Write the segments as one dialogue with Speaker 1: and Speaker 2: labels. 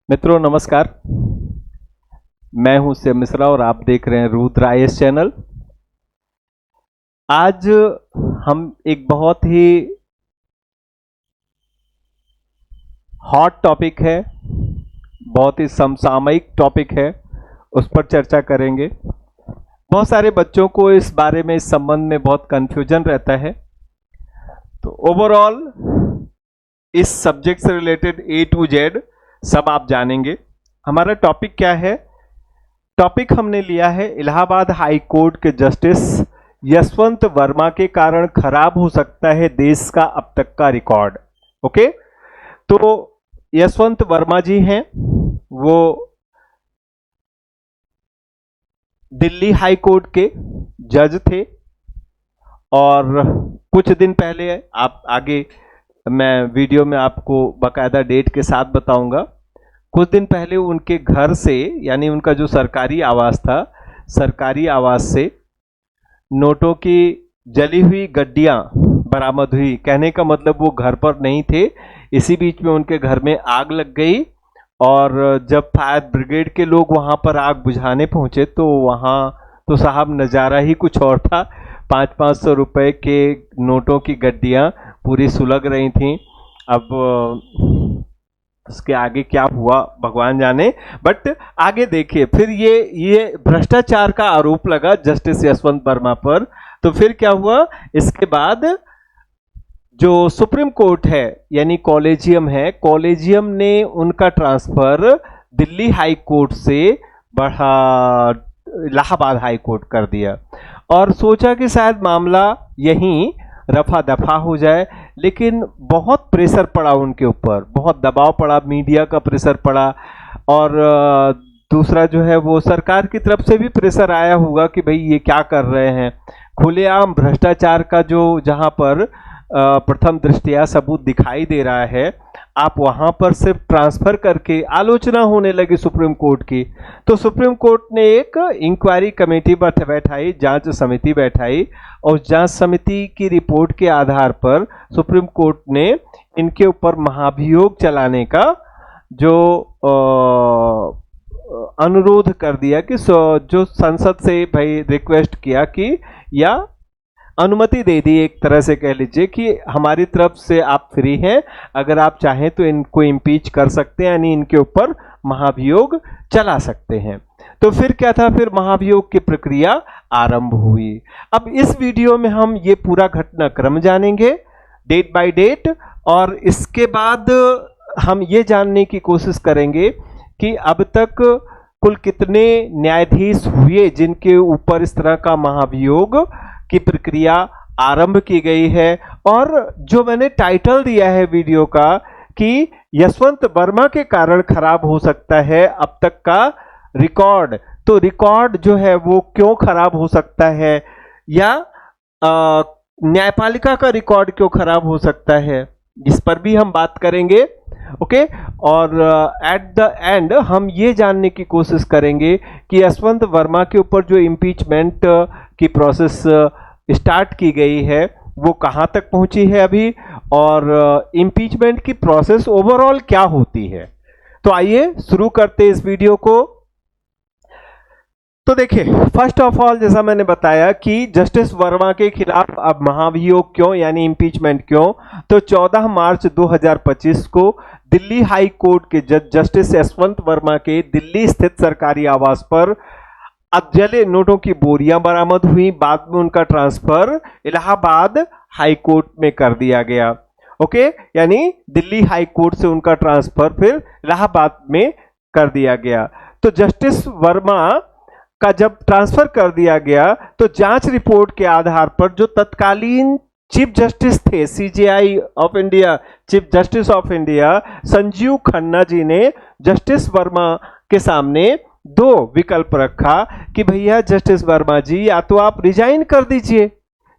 Speaker 1: मित्रों नमस्कार, मैं हूं शिव मिश्रा और आप देख रहे हैं रुद्र आईएएस चैनल। आज हम एक बहुत ही हॉट टॉपिक है, बहुत ही समसामयिक टॉपिक है, उस पर चर्चा करेंगे। बहुत सारे बच्चों को इस बारे में, इस संबंध में बहुत कंफ्यूजन रहता है। तो ओवरऑल इस सब्जेक्ट से रिलेटेड A to Z सब आप जानेंगे। हमारा टॉपिक क्या है? टॉपिक हमने लिया है इलाहाबाद हाई कोर्ट के जस्टिस यशवंत वर्मा के कारण खराब हो सकता है देश का अब तक का रिकॉर्ड। ओके, तो यशवंत वर्मा जी हैं, वो दिल्ली हाई कोर्ट के जज थे और कुछ दिन पहले, आप आगे मैं वीडियो में आपको बकायदा डेट के साथ बताऊंगा, कुछ दिन पहले उनके घर से, यानी उनका जो सरकारी आवास था, सरकारी आवास से नोटों की जली हुई गड्डियां बरामद हुई। कहने का मतलब वो घर पर नहीं थे। इसी बीच में उनके घर में आग लग गई और जब फायर ब्रिगेड के लोग वहां पर आग बुझाने पहुंचे तो वहां तो साहब नज़ारा ही कुछ और था। 500-500 रुपए के नोटों की गड्डियां पूरी सुलग रही थीं। अब उसके आगे क्या हुआ भगवान जाने, बट आगे देखिए। फिर ये भ्रष्टाचार का आरोप लगा जस्टिस यशवंत वर्मा पर। तो फिर क्या हुआ? इसके बाद जो सुप्रीम कोर्ट है, यानी कॉलेजियम है, कॉलेजियम ने उनका ट्रांसफर दिल्ली हाई कोर्ट से बढ़ा इलाहाबाद हाई कोर्ट कर दिया और सोचा कि शायद मामला यहीं रफा दफा हो जाए। लेकिन बहुत प्रेशर पड़ा उनके ऊपर, बहुत दबाव पड़ा, मीडिया का प्रेशर पड़ा और दूसरा जो है वो सरकार की तरफ से भी प्रेशर आया होगा कि भाई ये क्या कर रहे हैं। खुलेआम भ्रष्टाचार का जो जहां पर प्रथम दृष्टया सबूत दिखाई दे रहा है, आप वहां पर सिर्फ ट्रांसफर करके आलोचना होने लगी सुप्रीम कोर्ट की। तो सुप्रीम कोर्ट ने एक इंक्वायरी कमेटी बैठाई, जांच समिति बैठाई और जांच समिति की रिपोर्ट के आधार पर सुप्रीम कोर्ट ने इनके ऊपर महाभियोग चलाने का जो अनुरोध कर दिया कि जो संसद से भाई रिक्वेस्ट किया कि या अनुमति दे दी, एक तरह से कह लीजिए कि हमारी तरफ से आप फ्री हैं, अगर आप चाहें तो इनको इम्पीच कर सकते हैं, यानी इनके ऊपर महाभियोग चला सकते हैं। तो फिर क्या था? फिर महाभियोग की प्रक्रिया आरंभ हुई। अब इस वीडियो में हम ये पूरा घटनाक्रम जानेंगे डेट बाय डेट और इसके बाद हम ये जानने की कोशिश करेंगे कि अब तक कुल कितने न्यायाधीश हुए जिनके ऊपर इस तरह का महाभियोग की प्रक्रिया आरंभ की गई है। और जो मैंने टाइटल दिया है वीडियो का कि यशवंत वर्मा के कारण खराब हो सकता है अब तक का रिकॉर्ड, तो रिकॉर्ड जो है वो क्यों खराब हो सकता है या न्यायपालिका का रिकॉर्ड क्यों खराब हो सकता है, इस पर भी हम बात करेंगे। ओके, और एट द एंड हम ये जानने की कोशिश करेंगे कि यशवंत वर्मा के ऊपर जो इम्पीचमेंट की प्रोसेस स्टार्ट की गई है वो कहां तक पहुंची है अभी, और इम्पीचमेंट की प्रोसेस ओवरऑल क्या होती है। तो आइए शुरू करते इस वीडियो को। तो देखिए, फर्स्ट ऑफ ऑल जैसा मैंने बताया कि जस्टिस वर्मा के खिलाफ अब महाभियोग क्यों, यानी इम्पीचमेंट क्यों, तो 14 मार्च 2025 को दिल्ली हाई कोर्ट के जज जस्टिस यशवंत वर्मा के दिल्ली स्थित सरकारी आवास पर जले नोटों की बोरियां बरामद हुई। बाद में उनका ट्रांसफर इलाहाबाद हाई कोर्ट में कर दिया गया। ओके, यानी दिल्ली हाई कोर्ट से उनका ट्रांसफर फिर इलाहाबाद में कर दिया गया। तो जस्टिस वर्मा का जब ट्रांसफर कर दिया गया तो जांच रिपोर्ट के आधार पर जो तत्कालीन चीफ जस्टिस थे, CJI of India, chief justice of India Sanjiv Khanna ji ने जस्टिस वर्मा के सामने दो विकल्प रखा कि भैया जस्टिस वर्मा जी, या तो आप रिजाइन कर दीजिए,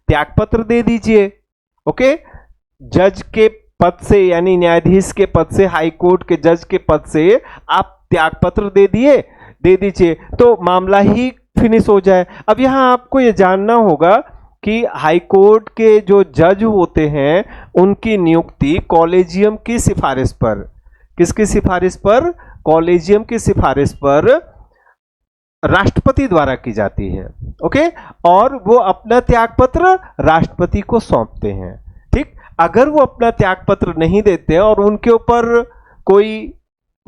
Speaker 1: त्यागपत्र दे दीजिए। ओके, जज के पद से, यानी न्यायाधीश के पद से, हाई कोर्ट के जज के पद से आप त्यागपत्र दे दीजिए तो मामला ही फिनिश हो जाए। अब यहां आपको यह जानना होगा कि हाई कोर्ट के जो जज होते हैं उनकी नियुक्ति कॉलेजियम की सिफारिश पर, किसकी सिफारिश पर? कॉलेजियम की सिफारिश पर राष्ट्रपति द्वारा की जाती है। ओके, और वो अपना त्यागपत्र राष्ट्रपति को सौंपते हैं। ठीक, अगर वो अपना त्यागपत्र नहीं देते और उनके ऊपर कोई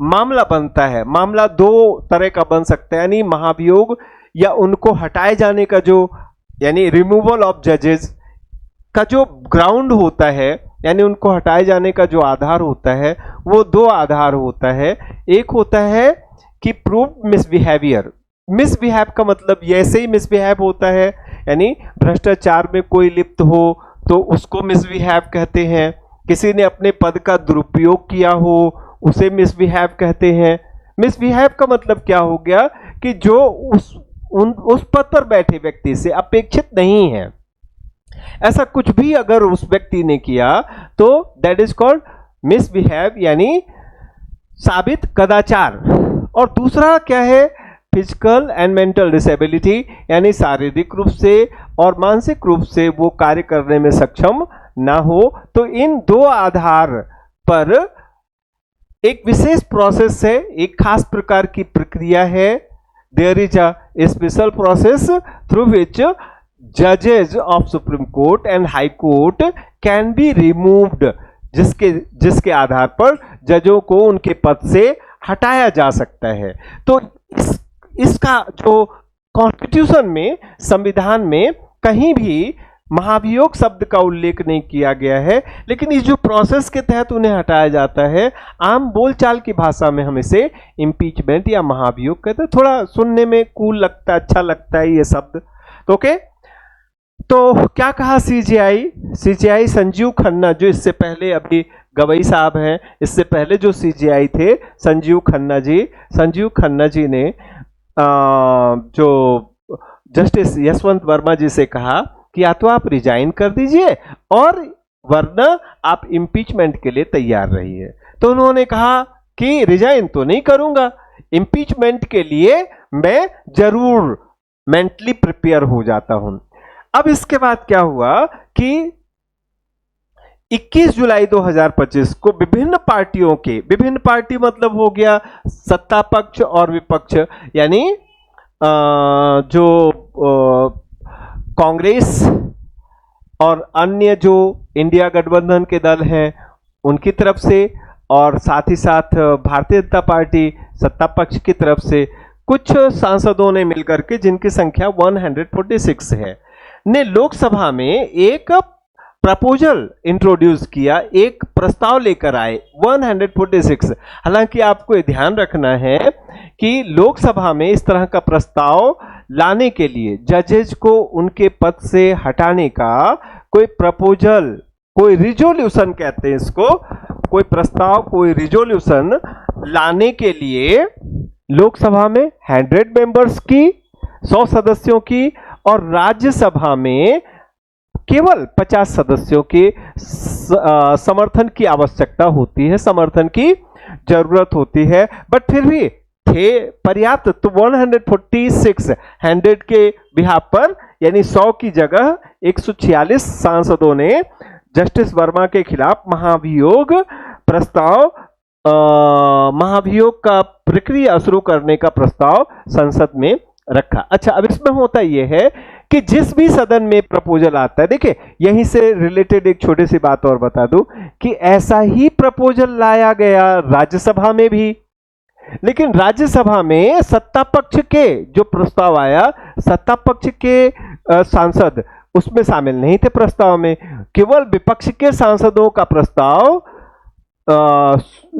Speaker 1: मामला बनता है, मामला दो तरह का बन सकता है, यानी महाभियोग या उनको हटाए जाने का जो, यानी रिमूवल ऑफ जजेस का जो ग्राउंड होता है, यानी उनको हटाए जाने का जो आधार होता है, वो दो आधार होता है। एक होता है कि प्रूव मिसबिहेवियर। मिसबिहेव का मतलब ऐसे ही मिसबिहेव होता है, यानी भ्रष्टाचार में कोई लिप्त हो तो उसको मिसबिहेव कहते हैं। किसी ने अपने पद का दुरुपयोग किया हो उसे मिसबिहेव कहते हैं। मिसबिहेव का मतलब क्या हो गया कि जो उस पद पर बैठे व्यक्ति से अपेक्षित नहीं है, ऐसा कुछ भी अगर उस व्यक्ति ने किया तो दैट इज कॉल्ड मिसबिहेव, यानी साबित कदाचार। और दूसरा क्या है, फिजिकल एंड मेंटल डिसेबिलिटी, यानी शारीरिक रूप से और मानसिक रूप से वो कार्य करने में सक्षम ना हो। तो इन दो आधार पर एक विशेष प्रोसेस है, एक खास प्रकार की प्रक्रिया है। There is a special process through which जजेस of supreme court and high court can be removed, जिसके आधार पर जजों को उनके पद से हटाया जा सकता है। तो इसका जो कॉन्स्टिट्यूशन में, संविधान में कहीं भी महाभियोग शब्द का उल्लेख नहीं किया गया है, लेकिन इस जो प्रोसेस के तहत उन्हें हटाया जाता है, आम बोलचाल की भाषा में हम इसे इम्पीचमेंट या महाभियोग कहते हैं। थोड़ा सुनने में कूल लगता है, अच्छा लगता है ये शब्द। तो ओके, तो क्या कहा सीजेआई संजीव खन्ना, जो इससे पहले अभी गवई साहब हैं, इससे पहले जो सीजेआई थे संजीव खन्ना जी ने जो जस्टिस यशवंत वर्मा जी से कहा कि या तो आप रिजाइन कर दीजिए और वरना आप इम्पीचमेंट के लिए तैयार रहिए। तो उन्होंने कहा कि रिजाइन तो नहीं करूंगा, इम्पीचमेंट के लिए मैं जरूर मेंटली प्रिपेयर हो जाता हूं। अब इसके बाद क्या हुआ कि 21 जुलाई 2025 को विभिन्न पार्टियों के, विभिन्न पार्टी मतलब हो गया सत्ता पक्ष और विपक्ष, यानी जो कांग्रेस और अन्य जो इंडिया गठबंधन के दल हैं उनकी तरफ से, और साथ ही साथ भारतीय जनता पार्टी सत्ता पक्ष की तरफ से कुछ सांसदों ने मिलकर के, जिनकी संख्या 146 है, ने लोकसभा में एक प्रपोजल इंट्रोड्यूस किया, एक प्रस्ताव लेकर आए 146। हालांकि आपको ये ध्यान रखना है कि लोकसभा में इस तरह का प्रस्ताव लाने के लिए जजेज को उनके पद से हटाने का कोई प्रपोजल, कोई रिजोल्यूशन कहते हैं इसको, कोई प्रस्ताव, कोई रिजोल्यूशन लाने के लिए लोकसभा में 100 मेंबर्स की, 100 सदस्यों की, और राज्यसभा में केवल 50 सदस्यों के समर्थन की आवश्यकता होती है, समर्थन की जरूरत होती है। बट फिर भी थे पर्याप्त, तो 146 100 के बिहाफ पर, यानी 100 की जगह 146 सांसदों ने जस्टिस वर्मा के खिलाफ महाभियोग प्रस्ताव, महाभियोग का प्रक्रिया शुरू करने का प्रस्ताव संसद में रखा। अच्छा, अब इसमें होता यह है कि जिस भी सदन में प्रपोजल आता है, देखिए यहीं से रिलेटेड एक छोटी सी बात और बता दूं कि ऐसा ही प्रपोजल लाया गया राज्यसभा में भी, लेकिन राज्यसभा में सत्ता पक्ष के जो प्रस्ताव आया, सत्ता पक्ष के सांसद उसमें शामिल नहीं थे प्रस्ताव में, केवल विपक्ष के सांसदों का प्रस्ताव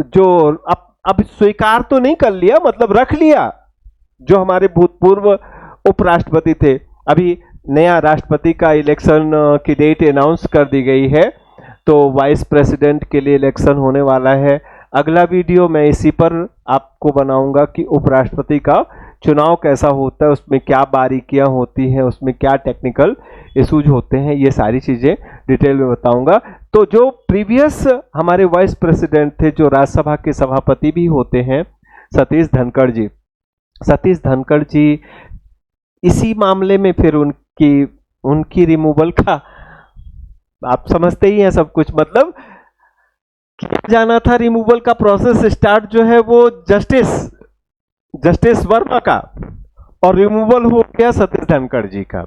Speaker 1: जो अब स्वीकार तो नहीं कर लिया, मतलब रख लिया। जो हमारे भूतपूर्व उपराष्ट्रपति थे, अभी नया राष्ट्रपति का इलेक्शन की डेट अनाउंस कर दी गई है, तो वाइस प्रेसिडेंट के लिए इलेक्शन होने वाला है। अगला वीडियो मैं इसी पर आपको बनाऊंगा कि उपराष्ट्रपति का चुनाव कैसा होता है, उसमें क्या बारीकियां होती हैं, उसमें क्या टेक्निकल इशूज होते हैं, ये सारी चीजें डिटेल में बताऊंगा। तो जो प्रीवियस हमारे वाइस प्रेसिडेंट थे, जो राज्यसभा के सभापति भी होते हैं, सतीश धनखड़ जी इसी मामले में फिर उनकी रिमूवल का आप समझते ही हैं सब कुछ, मतलब किया जाना था रिमूवल का प्रोसेस स्टार्ट जो है वो जस्टिस वर्मा का, और रिमूवल हो गया सतीश धनखड़ जी का।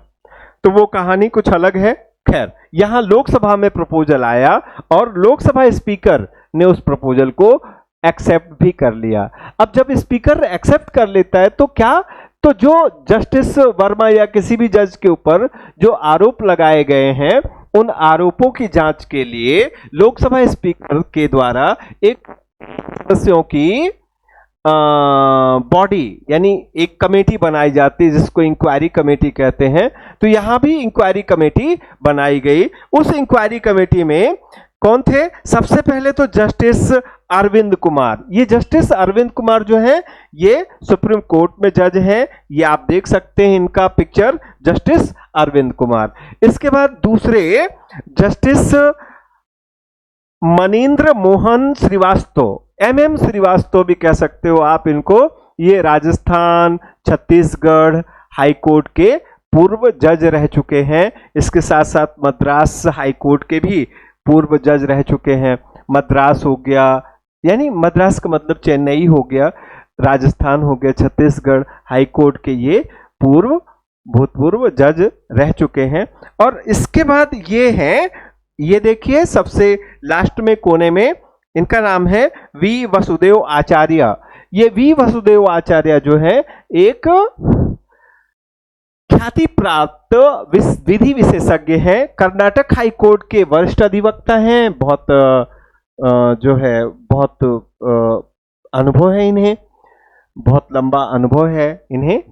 Speaker 1: तो वो कहानी कुछ अलग है। खैर, यहां लोकसभा में प्रपोजल आया और लोकसभा स्पीकर ने उस प्रपोजल को एक्सेप्ट भी कर लिया। अब जब स्पीकर एक्सेप्ट कर लेता है तो क्या, तो जो जस्टिस वर्मा या किसी भी जज के ऊपर जो आरोप लगाए गए हैं उन आरोपों की जांच के लिए लोकसभा स्पीकर के द्वारा एक सदस्यों की बॉडी यानी एक कमेटी बनाई जाती है जिसको इंक्वायरी कमेटी कहते हैं। तो यहां भी इंक्वायरी कमेटी बनाई गई। उस इंक्वायरी कमेटी में कौन थे? सबसे पहले तो जस्टिस अरविंद कुमार। ये जस्टिस अरविंद कुमार जो है ये सुप्रीम कोर्ट में जज हैं। ये आप देख सकते हैं इनका पिक्चर, जस्टिस अरविंद कुमार। इसके बाद दूसरे जस्टिस मनीन्द्र मोहन श्रीवास्तव, एमएम श्रीवास्तव भी कह सकते हो आप इनको। ये राजस्थान, छत्तीसगढ़ हाई कोर्ट के पूर्व जज रह चुके हैं। इसके साथ साथ मद्रास हाई कोर्ट के भी पूर्व जज रह चुके हैं। मद्रास हो गया, यानी मद्रास का मतलब चेन्नई हो गया, राजस्थान हो गया, छत्तीसगढ़ हाई कोर्ट के ये भूतपूर्व जज रह चुके हैं। और इसके बाद ये हैं, ये देखिए सबसे लास्ट में कोने में, इनका नाम है वी वसुदेव आचार्य। ये वी वसुदेव आचार्य जो है एक ख्याति प्राप्त विधि विशेषज्ञ हैं, कर्नाटक हाई कोर्ट के वरिष्ठ अधिवक्ता हैं। बहुत जो है बहुत अनुभव है इन्हें, बहुत लंबा अनुभव है इन्हें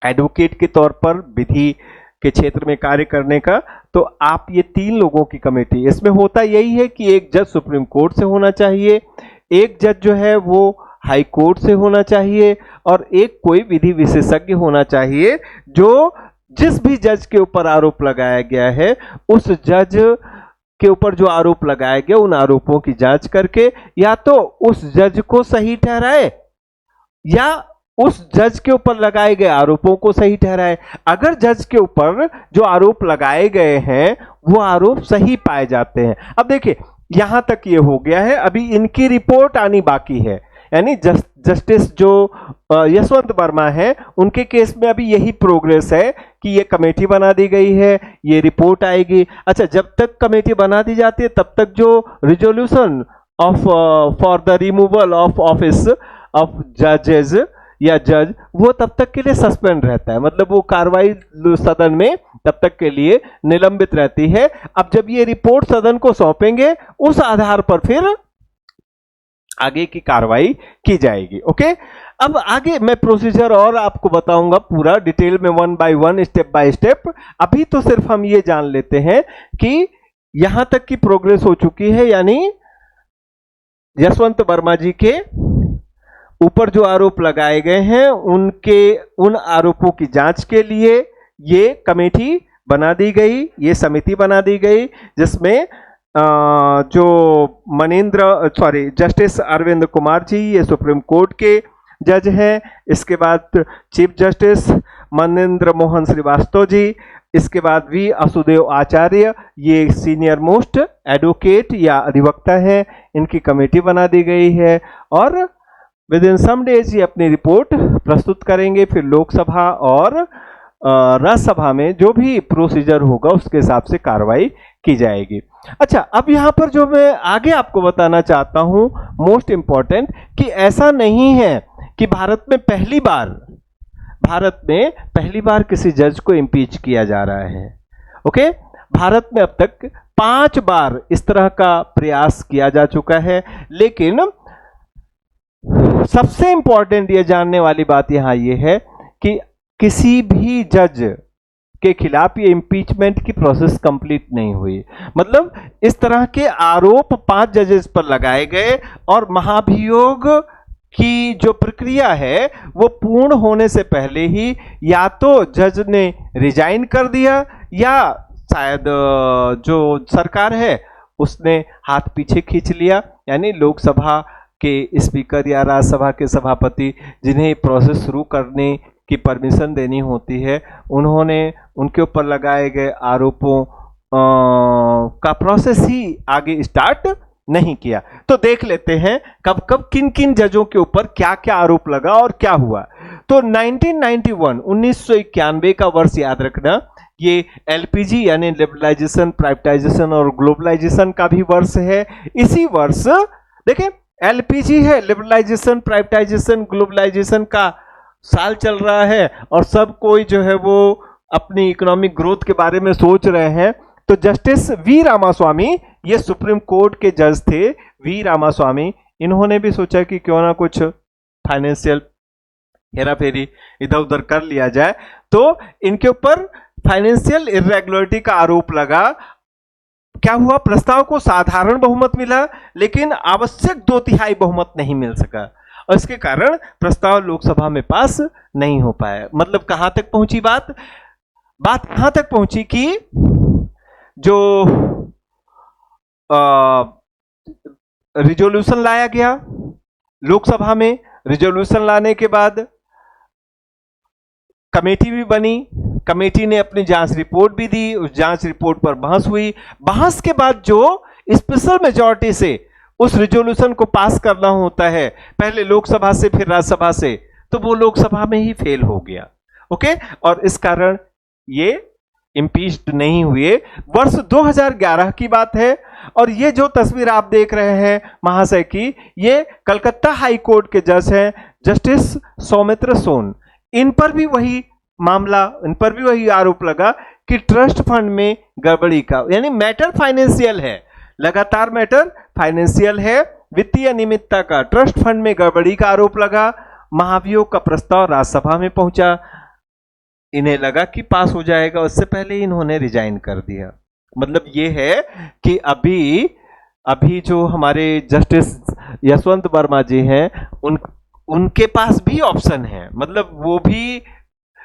Speaker 1: एडवोकेट के तौर पर विधि के क्षेत्र में कार्य करने का। तो आप ये तीन लोगों की कमेटी, इसमें होता यही है कि एक जज सुप्रीम कोर्ट से होना चाहिए, एक जज जो है वो हाई कोर्ट से होना चाहिए, और एक कोई विधि विशेषज्ञ होना चाहिए जो जिस भी जज के ऊपर आरोप लगाया गया है उस जज के ऊपर जो आरोप लगाया गया उन आरोपों की जांच करके या तो उस जज को सही ठहराए या उस जज के ऊपर लगाए गए आरोपों को सही ठहराए। अगर जज के ऊपर जो आरोप लगाए गए हैं वो आरोप सही पाए जाते हैं। अब देखिए यहां तक ये हो गया है, अभी इनकी रिपोर्ट आनी बाकी है। यानी जस्टिस जो यशवंत वर्मा है उनके केस में अभी यही प्रोग्रेस है कि ये कमेटी बना दी गई है, ये रिपोर्ट आएगी। अच्छा, जब तक कमेटी बना दी जाती है तब तक जो resolution of for the removal of office of जजेस या जज, वो तब तक के लिए सस्पेंड रहता है, मतलब वो कार्रवाई सदन में तब तक के लिए निलंबित रहती है। अब जब ये रिपोर्ट सदन को सौंपेंगे उस आधार पर फिर आगे की कार्रवाई की जाएगी। ओके, अब आगे मैं प्रोसीजर और आपको बताऊंगा पूरा डिटेल में, one by one, step by step. अभी तो सिर्फ हम ये जान लेते हैं कि यहां तक की प्रोग्रेस हो चुकी है, यानी यशवंत वर्मा जी के ऊपर जो आरोप लगाए गए हैं उन आरोपों की जांच के लिए ये कमेटी बना दी गई, ये समिति बना दी गई, जिसमें जो जस्टिस अरविंद कुमार जी ये सुप्रीम कोर्ट के जज हैं। इसके बाद चीफ जस्टिस मनीन्द्र मोहन श्रीवास्तव जी, इसके बाद वी वसुदेव आचार्य, ये सीनियर मोस्ट एडवोकेट या अधिवक्ता हैं, इनकी कमेटी बना दी गई है और विद इन सम डेज ये अपनी रिपोर्ट प्रस्तुत करेंगे। फिर लोकसभा और राज्यसभा में जो भी प्रोसीजर होगा उसके हिसाब से कार्रवाई की जाएगी। अच्छा, अब यहां पर जो मैं आगे आपको बताना चाहता हूं मोस्ट इंपॉर्टेंट, कि ऐसा नहीं है कि भारत में पहली बार किसी जज को इम्पीच किया जा रहा है। ओके, भारत में अब तक 5 बार इस तरह का प्रयास किया जा चुका है, लेकिन सबसे इंपॉर्टेंट ये जानने वाली बात यहां ये है कि किसी भी जज के खिलाफ ये इम्पीचमेंट की प्रोसेस कंप्लीट नहीं हुई। मतलब इस तरह के आरोप 5 जजेस पर लगाए गए और महाभियोग की जो प्रक्रिया है वो पूर्ण होने से पहले ही या तो जज ने रिजाइन कर दिया या शायद जो सरकार है उसने हाथ पीछे खींच लिया। यानी लोकसभा के स्पीकर या राज्यसभा के सभापति जिन्हें प्रोसेस शुरू करने की परमिशन देनी होती है, उन्होंने उनके ऊपर लगाए गए आरोपों का प्रोसेस ही आगे स्टार्ट नहीं किया। तो देख लेते हैं कब कब किन किन जजों के ऊपर क्या क्या आरोप लगा और क्या हुआ। तो 1991 1991 का वर्ष याद रखना, ये एलपीजी यानी लिबरलाइजेशन, प्राइवेटाइजेशन और ग्लोबलाइजेशन का भी वर्ष है। इसी वर्ष देखें, एलपीजी है, लिबरलाइजेशन, प्राइवेटाइजेशन, ग्लोबलाइजेशन का साल चल रहा है और सब कोई जो है वो अपनी इकोनॉमिक ग्रोथ के बारे में सोच रहे हैं। तो जस्टिस वी रामास्वामी, ये सुप्रीम कोर्ट के जज थे वी रामास्वामी, इन्होंने भी सोचा कि क्यों ना कुछ फाइनेंशियल हेरा फेरी इधर उधर कर लिया जाए। तो इनके ऊपर फाइनेंशियल इरेगुलरिटी का आरोप लगा। क्या हुआ, प्रस्ताव को साधारण बहुमत मिला लेकिन आवश्यक 2/3 बहुमत नहीं मिल सका और इसके कारण प्रस्ताव लोकसभा में पास नहीं हो पाया। मतलब कहां तक पहुंची बात कहां तक पहुंची कि जो रिजोल्यूशन लाया गया लोकसभा में, रिजोल्यूशन लाने के बाद कमेटी भी बनी, कमेटी ने अपनी जांच रिपोर्ट भी दी, उस जांच रिपोर्ट पर बहस हुई। बहस के बाद जो स्पेशल मेजॉरिटी से उस रिजोल्यूशन को पास करना होता है, पहले लोकसभा से फिर राज्यसभा से, तो वो लोकसभा में ही फेल हो गया। ओके, और इस कारण ये इम्पीच्ड नहीं हुए। वर्ष 2011 की बात है और ये जो तस्वीर आप देख रहे हैं महाशय की, ये कलकत्ता हाई कोर्ट के जज हैं जस्टिस सौमित्र सोन। इन पर भी वही मामला, इन पर भी वही आरोप लगा कि ट्रस्ट फंड में गड़बड़ी का, यानी मैटर फाइनेंशियल है, लगातार मैटर फाइनेंशियल है, वित्तीय अनियमितता का, ट्रस्ट फंड में गड़बड़ी का आरोप लगा। महाभियोग का प्रस्ताव राज्यसभा में पहुंचा, इन्हें लगा कि पास हो जाएगा, उससे पहले इन्होंने रिजाइन कर दिया। मतलब ये है कि अभी जो हमारे जस्टिस यशवंत वर्मा जी हैं, उनके पास भी ऑप्शन है। मतलब वो भी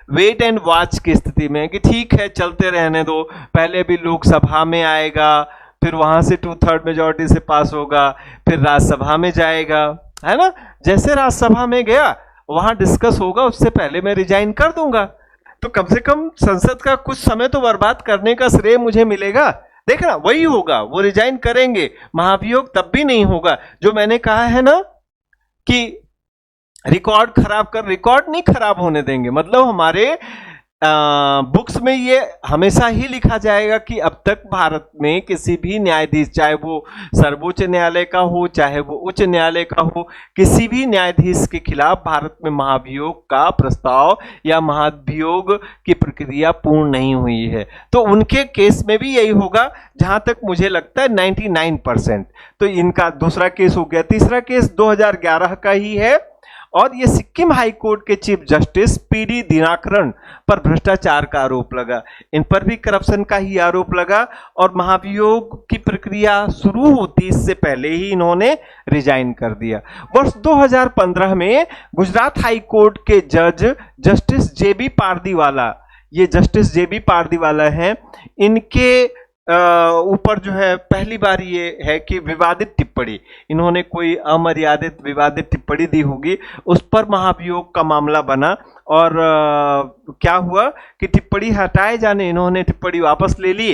Speaker 1: वेट एंड वॉच की स्थिति में कि ठीक है चलते रहने दो, पहले भी लोकसभा में आएगा, फिर वहां से 2/3 मेजॉरिटी से पास होगा, फिर राज्यसभा में जाएगा, है ना। जैसे राज्यसभा में गया वहां डिस्कस होगा, उससे पहले मैं रिजाइन कर दूंगा, तो कम से कम संसद का कुछ समय तो बर्बाद करने का श्रेय मुझे मिलेगा। देखना वही होगा, वो रिजाइन करेंगे, महाभियोग तब भी नहीं होगा। जो मैंने कहा है ना कि रिकॉर्ड नहीं खराब होने देंगे। मतलब हमारे बुक्स में ये हमेशा ही लिखा जाएगा कि अब तक भारत में किसी भी न्यायाधीश, चाहे वो सर्वोच्च न्यायालय का हो चाहे वो उच्च न्यायालय का हो, किसी भी न्यायाधीश के खिलाफ भारत में महाभियोग का प्रस्ताव या महाभियोग की प्रक्रिया पूर्ण नहीं हुई है। तो उनके केस में भी यही होगा, जहां तक मुझे लगता है 99%। तो इनका दूसरा केस हो गया। तीसरा केस 2011 का ही है और ये सिक्किम हाई कोर्ट के चीफ जस्टिस पीडी दिनाकरन पर भ्रष्टाचार का आरोप लगा। इन पर भी करप्शन का ही आरोप लगा और महाभियोग की प्रक्रिया शुरू होती इससे पहले ही इन्होंने रिजाइन कर दिया। वर्ष 2015 में गुजरात हाई कोर्ट के जज जस्टिस जेबी पारदीवाला, ये जस्टिस जेबी पारदीवाला हैं, इनके ऊपर जो है पहली बार ये है कि विवादित टिप्पणी, इन्होंने कोई अमर्यादित विवादित टिप्पणी दी होगी, उस पर महाभियोग का मामला बना और क्या हुआ कि टिप्पणी हटाए जाने इन्होंने टिप्पणी वापस ले ली,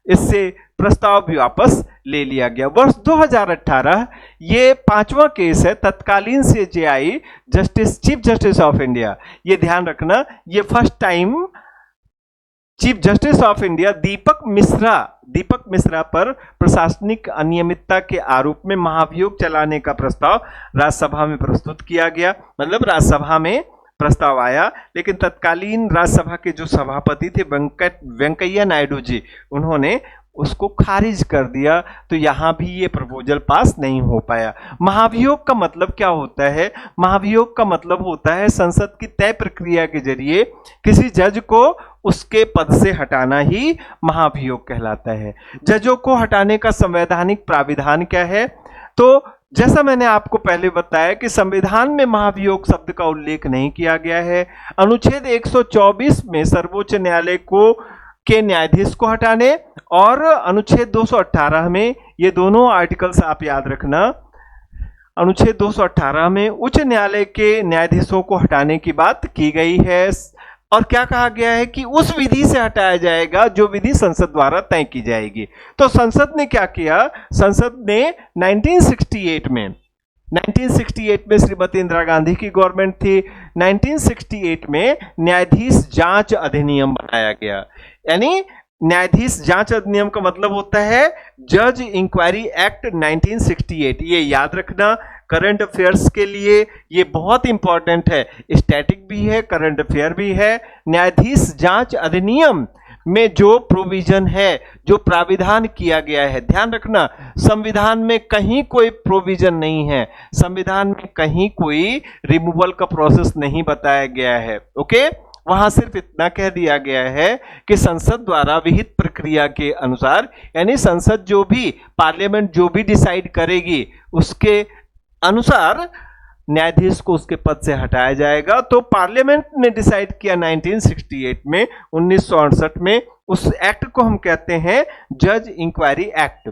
Speaker 1: इससे प्रस्ताव भी वापस ले लिया गया। वर्ष 2018 ये 5वां केस है, तत्कालीन CJI justice chief justice of India, ये ध्यान रखना, ये first time chief justice of India Deepak Mishra पर प्रशासनिक अनियमितता के आरोप में महाभियोग चलाने का प्रस्ताव राज्यसभा में प्रस्तुत किया गया। मतलब राज्यसभा में प्रस्ताव आया, लेकिन तत्कालीन राज्यसभा के जो सभापति थे वेंकैया नायडू जी, उन्होंने उसको खारिज कर दिया। तो यहां भी ये प्रपोजल पास नहीं हो पाया। महाभियोग का मतलब क्या होता है? महाभियोग का मतलब होता है संसद की तय प्रक्रिया के जरिए किसी जज को उसके पद से हटाना ही महाभियोग कहलाता है। जजों को हटाने का संवैधानिक प्राविधान क्या है? तो जैसा मैंने आपको पहले बताया कि संविधान में महाभियोग शब्द का उल्लेख नहीं किया गया है। अनुच्छेद 124 में सर्वोच्च न्यायालय के न्यायाधीश को हटाने और अनुच्छेद 218 में, ये दोनों आर्टिकल्स आप याद रखना, अनुच्छेद 218 में उच्च न्यायालय के न्यायाधीशों को हटाने की बात की गई है। और क्या कहा गया है कि उस विधि से हटाया जाएगा जो विधि संसद द्वारा तय की जाएगी। तो संसद ने क्या किया, संसद ने 1968 में श्रीमती इंदिरा गांधी की गवर्नमेंट थी, 1968 में न्यायाधीश जांच अधिनियम बनाया गया। यानी न्यायाधीश जांच अधिनियम का मतलब होता है जज इंक्वायरी एक्ट 1968। ये याद रखना करंट अफेयर्स के लिए ये बहुत इंपॉर्टेंट है, स्टैटिक भी है, करंट अफेयर भी है। न्यायाधीश जांच अधिनियम में जो प्रोविजन है, जो प्राविधान किया गया है, ध्यान रखना संविधान में कहीं कोई प्रोविजन नहीं है, संविधान में कहीं कोई रिमूवल का प्रोसेस नहीं बताया गया है। ओके, वहां सिर्फ इतना कह दिया गया है कि संसद द्वारा विहित प्रक्रिया के अनुसार, यानी संसद जो भी, पार्लियामेंट जो भी डिसाइड करेगी उसके अनुसार न्यायाधीश को उसके पद से हटाया जाएगा। तो पार्लियामेंट ने डिसाइड किया 1968 में, 1968 में, उस एक्ट को हम कहते हैं जज इंक्वायरी एक्ट।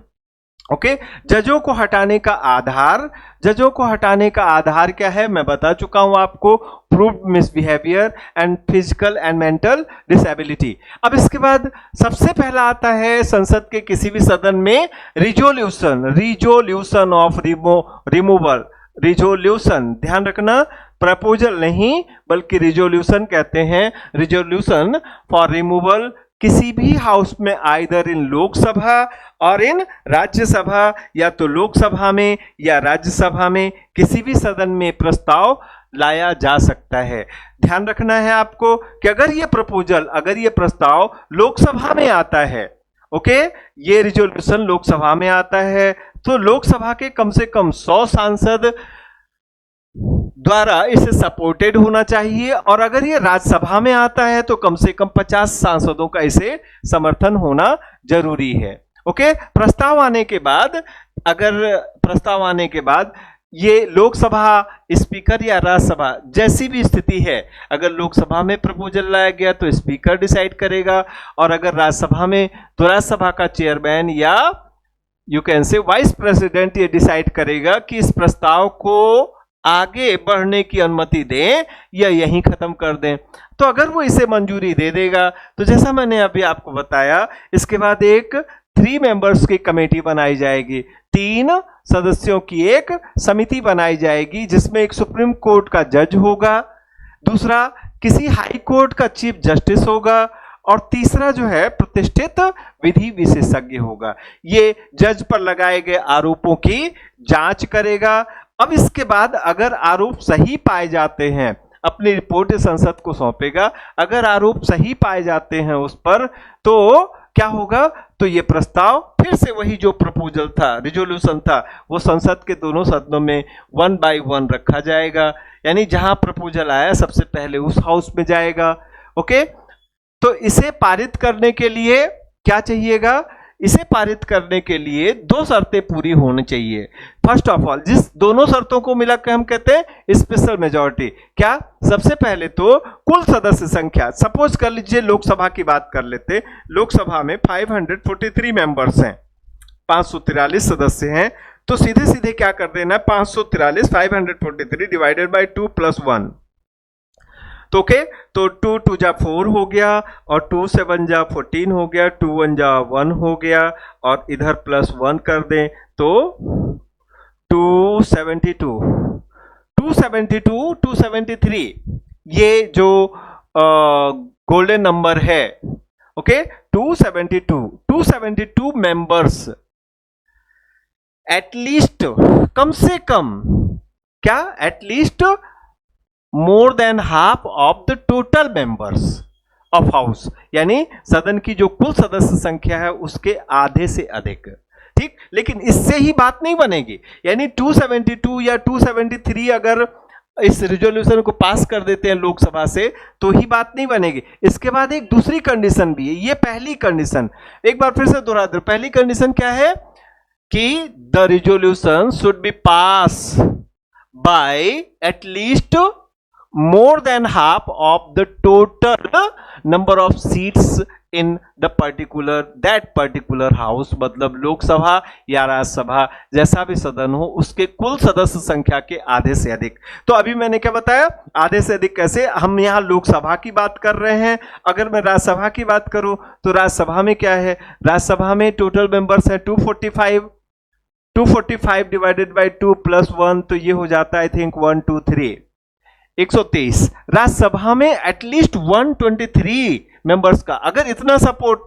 Speaker 1: ओके, जजों को हटाने का आधार, जजों को हटाने का आधार क्या है मैं बता चुका हूं आपको, proved misbehaviour and physical and mental disability. अब इसके बाद सबसे पहला आता है संसद के किसी भी सदन में रिजोल्यूशन ऑफ रिमूवल। रिजोल्यूशन, ध्यान रखना, प्रपोजल नहीं बल्कि रिजोल्यूशन कहते हैं, रिजोल्यूशन फॉर रिमूवल किसी भी हाउस में, आइदर इन लोकसभा और इन राज्यसभा, या तो लोकसभा में या राज्यसभा में, किसी भी सदन में प्रस्ताव लाया जा सकता है। ध्यान रखना है आपको कि अगर ये प्रपोजल, अगर ये प्रस्ताव लोकसभा में आता है, ओके, ये रिजोल्यूशन लोकसभा में आता है, तो लोकसभा के कम से कम 100 सांसद द्वारा इसे सपोर्टेड होना चाहिए, और अगर ये राज्यसभा में आता है तो कम से कम 50 सांसदों का इसे समर्थन होना जरूरी है। ओके, प्रस्ताव आने के बाद, अगर प्रस्ताव आने के बाद ये लोकसभा स्पीकर या राज्यसभा जैसी भी स्थिति है, अगर लोकसभा में प्रपोजल लाया गया तो स्पीकर डिसाइड करेगा, और अगर राज्यसभा में तो राज्यसभा का चेयरमैन या you can say vice president ये डिसाइड करेगा कि इस प्रस्ताव को आगे बढ़ने की अनुमति दें या यहीं खत्म कर दें। तो अगर वो इसे मंजूरी दे देगा तो जैसा मैंने अभी आपको बताया, इसके बाद एक 3 मेंबर्स की कमेटी बनाई जाएगी, 3 सदस्यों की एक समिति बनाई जाएगी, जिसमें एक सुप्रीम कोर्ट का जज होगा, दूसरा किसी हाई कोर्ट का चीफ जस्टिस होगा, और तीसरा जो है प्रतिष्ठित विधि विशेषज्ञ होगा। ये जज पर लगाए गए आरोपों की जांच करेगा। अब इसके बाद अगर आरोप सही पाए जाते हैं, अपनी रिपोर्ट संसद को सौंपेगा, अगर आरोप सही पाए जाते हैं उस पर, तो क्या होगा, तो ये प्रस्ताव फिर से वही जो प्रपोजल था, रिजोल्यूशन था, वो संसद के दोनों सदनों में 1 by 1 रखा जाएगा। यानी जहां प्रपोजल आया सबसे पहले उस हाउस में जाएगा। ओके, तो इसे पारित करने के लिए क्या चाहिएगा, इसे पारित करने के लिए 2 शर्तें पूरी होनी चाहिए। फर्स्ट ऑफ ऑल, जिस दोनों शर्तों को मिलाकर हम कहते हैं स्पेशल मेजॉरिटी। क्या, सबसे पहले तो कुल सदस्य संख्या, सपोज कर लीजिए लोकसभा की बात कर लेते, लोकसभा में 543 मेंबर्स हैं, 543 सदस्य हैं, तो सीधे सीधे क्या कर देना, 543 543 डिवाइडेड बाई 2 + 1, तो ओके, तो 2 2 जा 4 हो गया, और 2 7 जा 14 हो गया, 2 1 जा 1 हो गया, और इधर +1 कर दें तो 272 272 273, ये जो गोल्डन नंबर है। ओके, 272 मेंबर्स, एटलीस्ट, कम से कम, क्या, at least more than half of the total members of house, यानी सदन की जो कुल सदस्य संख्या है उसके आधे से अधिक। ठीक, लेकिन इससे ही बात नहीं बनेगी, यानी 272 या 273 अगर इस रिजोल्यूशन को पास कर देते हैं लोकसभा से तो ही बात नहीं बनेगी। इसके बाद एक दूसरी कंडीशन भी है, ये पहली कंडीशन, एक बार फिर से दोहरा दो। पहली कंडीशन क्या है कि the resolution should be pass bye at least more than half of the total number of seats in the particular house, मतलब लोकसभा या राज्यसभा जैसा भी सदन हो उसके कुल सदस्य संख्या के आधे से अधिक। तो अभी मैंने क्या बताया, आधे से अधिक कैसे, हम यहाँ लोकसभा की बात कर रहे हैं। अगर मैं राज्यसभा की बात करूं तो राज्यसभा में क्या है, राज्यसभा में टोटल मेंबर्स है 245, 245 डिवाइडेड बाय 2 प्लस 1, तो ये हो जाता है आई थिंक 1 2 3 123। राज्यसभा में एटलीस्ट 123 मेंबर्स का अगर इतना सपोर्ट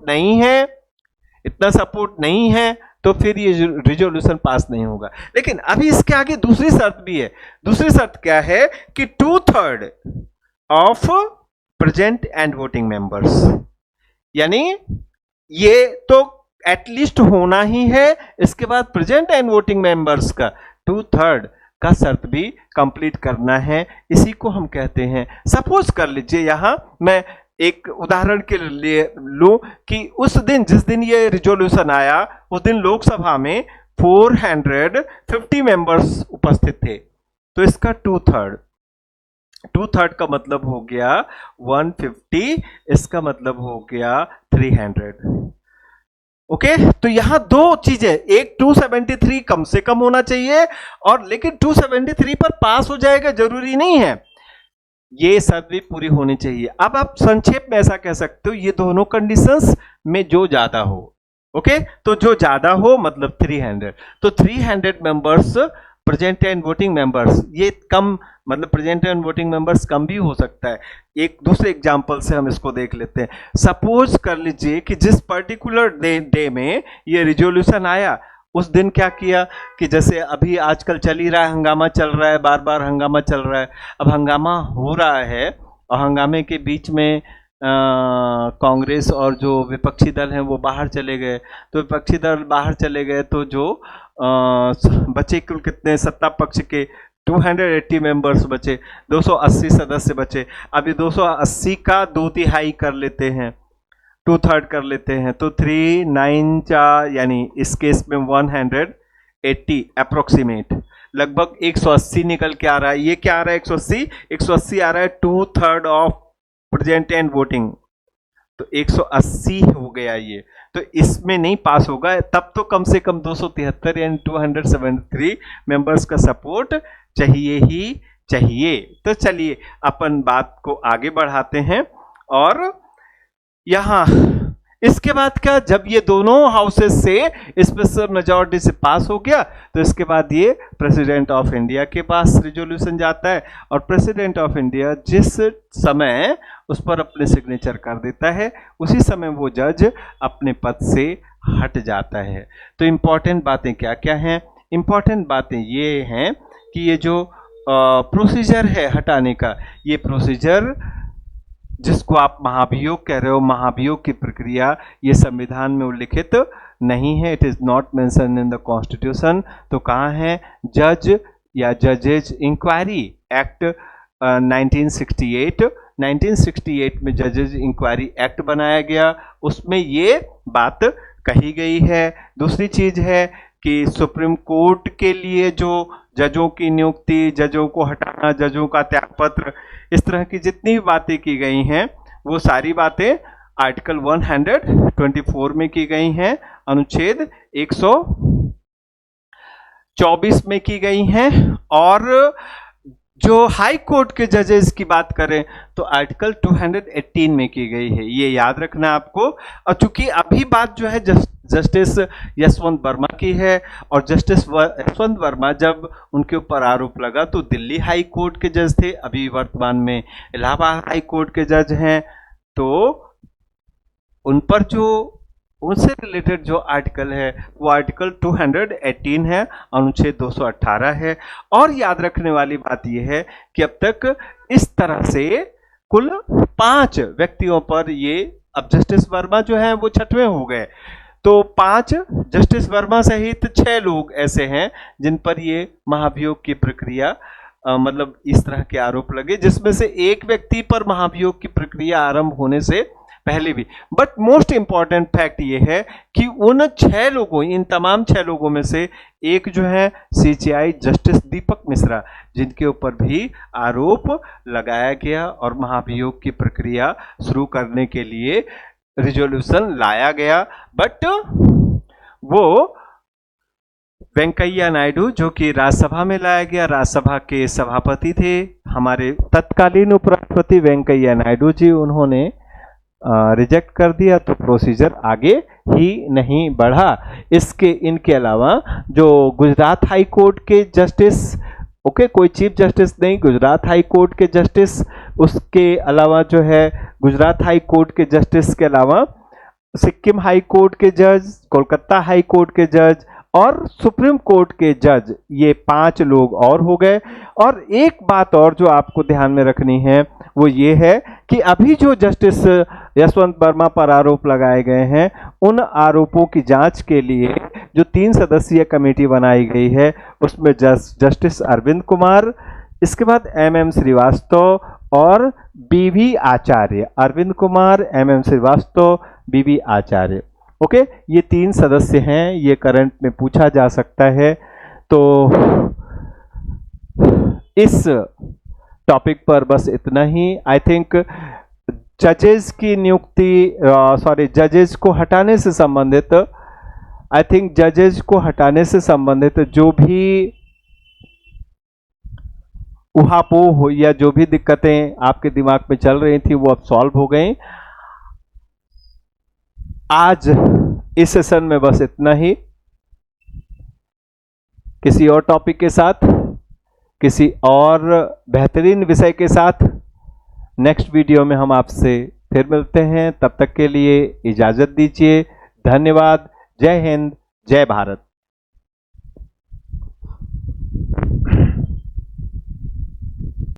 Speaker 1: नहीं है तो फिर ये रिजोल्यूशन पास नहीं होगा। लेकिन अभी इसके आगे दूसरी शर्त भी है। दूसरी शर्त क्या है कि 2/3 of present and voting members, यानी ये तो एटलीस्ट होना ही है। इसके बाद प्रेजेंट एंड वोटिंग मेंबर्स का 2/3 का शर्त भी कंप्लीट करना है। इसी को हम कहते हैं, सपोज कर लीजिए यहां मैं एक उदाहरण के लिए लूं कि उस दिन जिस दिन ये रिजोल्यूशन आया उस दिन लोकसभा में 450 मेंबर्स उपस्थित थे, तो इसका 2/3 का मतलब हो गया 150, इसका मतलब हो गया 300। ओके, तो यहां दो चीजें, एक 273 कम से कम होना चाहिए और लेकिन 273 पर पास हो जाएगा जरूरी नहीं है, ये शर्त भी पूरी होनी चाहिए। अब आप संक्षेप में ऐसा कह सकते हो ये दोनों कंडीशंस में जो ज्यादा हो, ओके, तो जो ज्यादा हो मतलब 300, तो 300 members present and voting members, ये कम मतलब प्रेजेंट एंड वोटिंग मेंबर्स कम भी हो सकता है। एक दूसरे एग्जांपल से हम इसको देख लेते हैं। सपोज कर लीजिए कि जिस पर्टिकुलर डे में ये रिजोल्यूशन आया उस दिन क्या किया कि जैसे अभी आजकल चल ही रहा है, हंगामा चल रहा है, बार बार हंगामा चल रहा है। अब हंगामा हो रहा है और हंगामे के बीच में कांग्रेस और जो विपक्षी दल हैं वो बाहर चले गए, तो विपक्षी दल बाहर चले गए तो जो बचे कुल कितने, सत्ता पक्ष के 280 मेंबर्स बचे, 280 सदस्य बचे। अभी 280 का 2/3 कर लेते हैं, 2/3 कर लेते हैं, तो 3 9 4 यानी इस केस में 180 अप्रोक्सीमेट, लगभग 180 निकल के आ रहा है। ये क्या आ रहा है 180 आ रहा है 2/3 ऑफ प्रेजेंट एंड वोटिंग, तो 180 हो गया ये, तो इसमें नहीं पास होगा। तब तो कम से कम 273 यानी 273 मेंबर्स का सपोर्ट चाहिए ही चाहिए। तो चलिए अपन बात को आगे बढ़ाते हैं और यहां इसके बाद क्या, जब ये दोनों हाउसेस से स्पेशल मेजॉरिटी से पास हो गया तो इसके बाद ये प्रेसिडेंट ऑफ इंडिया के पास रिजोल्यूशन जाता है और प्रेसिडेंट ऑफ इंडिया जिस समय उस पर अपने सिग्नेचर कर देता है उसी समय वो जज अपने पद से हट जाता है। तो इंपॉर्टेंट बातें क्या क्या हैं, इंपॉर्टेंट बातें ये हैं कि ये जो प्रोसीजर है हटाने का, ये प्रोसीजर जिसको आप महाभियोग कह रहे हो, महाभियोग की प्रक्रिया ये संविधान में उल्लिखित नहीं है, it is not mention in the constitution. तो कहाँ है, जज या जजेज इंक्वायरी एक्ट 1968 में जजेज इंक्वायरी एक्ट बनाया गया, उसमें ये बात कही गई है। दूसरी चीज है कि सुप्रीम कोर्ट के लिए जो जजों की नियुक्ति, जजों को हटाना, जजों का त्यागपत्र, इस तरह की जितनी भी बातें की गई हैं वो सारी बातें आर्टिकल 124 में की गई हैं, अनुच्छेद 124 में की गई हैं। और जो हाई कोर्ट के जजेस की बात करें तो आर्टिकल 218 में की गई है, ये याद रखना आपको। और चूंकि अभी बात जो है जस्टिस यशवंत वर्मा की है और जस्टिस यशवंत वर्मा जब उनके ऊपर आरोप लगा तो दिल्ली हाई कोर्ट के जज थे, अभी वर्तमान में इलाहाबाद हाई कोर्ट के जज हैं, तो उन पर जो उनसे रिलेटेड जो आर्टिकल है वो आर्टिकल 218 है, अनुच्छेद 218 है। और याद रखने वाली बात यह है कि अब तक इस तरह से कुल 5 व्यक्तियों पर ये, अब जस्टिस वर्मा जो है वो 6वें हो गए, तो 5 जस्टिस वर्मा सहित 6 लोग ऐसे हैं जिन पर ये महाभियोग की प्रक्रिया मतलब इस तरह के आरोप लगे, जिसमें से एक व्यक्ति पर महाभियोग की प्रक्रिया आरंभ होने से पहले भी। बट मोस्ट इंपॉर्टेंट फैक्ट ये है कि उन 6 लोगों, इन तमाम 6 लोगों में से एक जो है सीजेआई जस्टिस दीपक मिश्रा, जिनके ऊपर भी आरोप लगाया गया और महाभियोग की प्रक्रिया शुरू करने के लिए रिजोल्यूशन लाया गया। बट वो वेंकैया नायडू, जो कि राज्यसभा में लाया गया, राज्यसभा के सभापति थे हमारे तत्कालीन उपराष्ट्रपति वेंकैया नायडू जी, उन्होंने रिजेक्ट कर दिया, तो प्रोसीजर आगे ही नहीं बढ़ा। इनके अलावा जो गुजरात हाई कोर्ट के जस्टिस, कोई चीफ जस्टिस नहीं, गुजरात हाई कोर्ट के जस्टिस, उसके अलावा जो है गुजरात हाई कोर्ट के जस्टिस के अलावा सिक्किम हाई कोर्ट के जज, कोलकाता हाई कोर्ट के जज और सुप्रीम कोर्ट के जज, ये 5 लोग और हो गए। और एक बात और जो आपको ध्यान में रखनी है वो ये है कि अभी जो जस्टिस यशवंत वर्मा पर आरोप लगाए गए हैं, उन आरोपों की जांच के लिए जो 3 सदस्यीय कमेटी बनाई गई है, उसमें जस्टिस अरविंद कुमार, इसके बाद MM श्रीवास्तव और BV आचार्य, अरविंद कुमार, MM श्रीवास्तव, BV आचार्य। ओके, ये 3 सदस्य हैं, ये करंट में पूछा जा सकता है। तो इस टॉपिक पर बस इतना ही। आई थिंक जजेस की नियुक्ति, जजेस को हटाने से संबंधित, आई थिंक जजेस को हटाने से संबंधित जो भी उहापोह हो या जो भी दिक्कतें आपके दिमाग में चल रही थी, वो अब सॉल्व हो गई। आज इस सेशन में बस इतना ही। किसी और टॉपिक के साथ, किसी और बेहतरीन विषय के साथ नेक्स्ट वीडियो में हम आपसे फिर मिलते हैं। तब तक के लिए इजाजत दीजिए। धन्यवाद। जय हिंद, जय भारत।